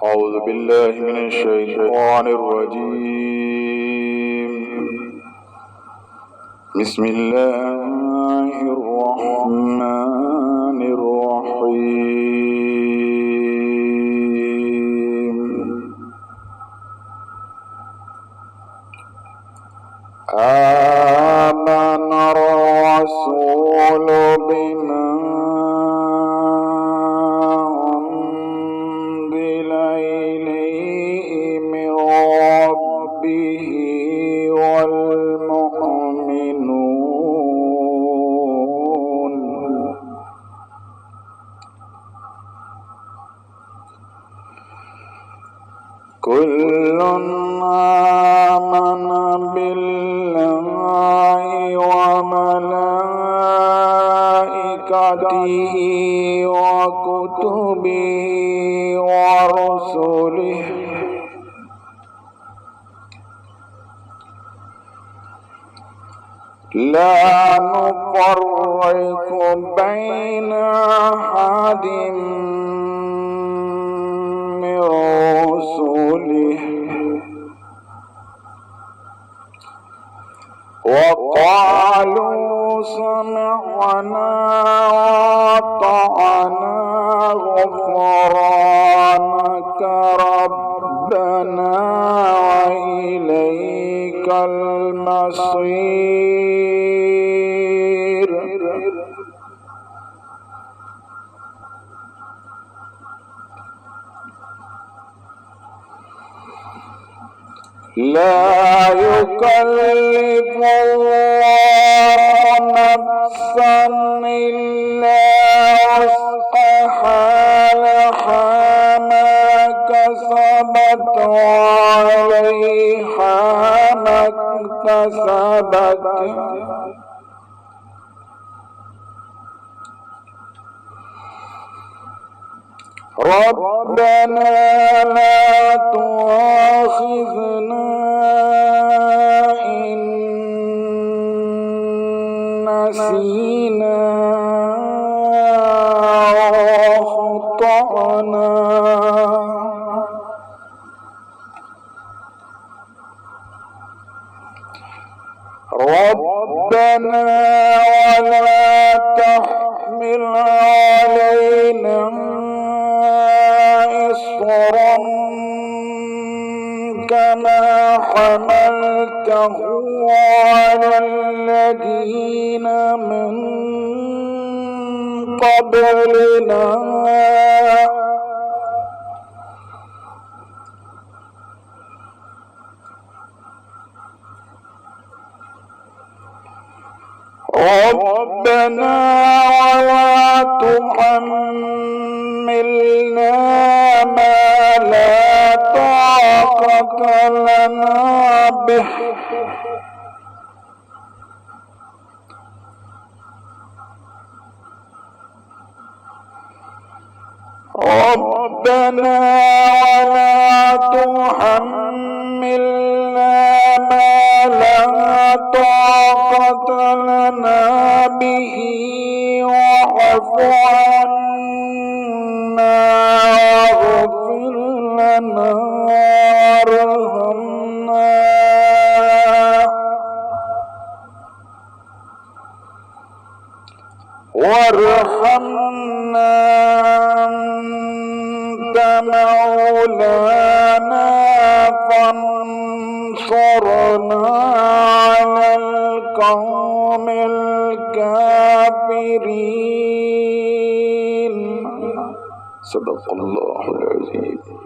أعوذ بالله من الشيطان الرجيم. بسم الله الرحمن الرحيم. آمن الرسول بما أنزل إليه من ربه والمؤمنون كل آمن بالله وملائكته وكتبه ورسله لا نفرق بين أحد من رسله وقالوا سمعنا وأطعنا غفرانك ربنا وإليك المصير. لا يكلف الله نفسا إلا وسعها لها ما كسبت وعليها ما اكتسبت ربنا لا تؤاخذنا إن نسينا وأخطأنا ربنا ولا تحمل علينا إصرا كما حملته على الذين من قبلنا ربنا ولا تحملنا ما لا طاقة لنا به ربنا ولا تحملنا ما لا طاقة لنا به واعف عنا واغفر لنا وارحمنا أنت مولانا فانصرنا على القوم الكافرين. صدق الله العظيم.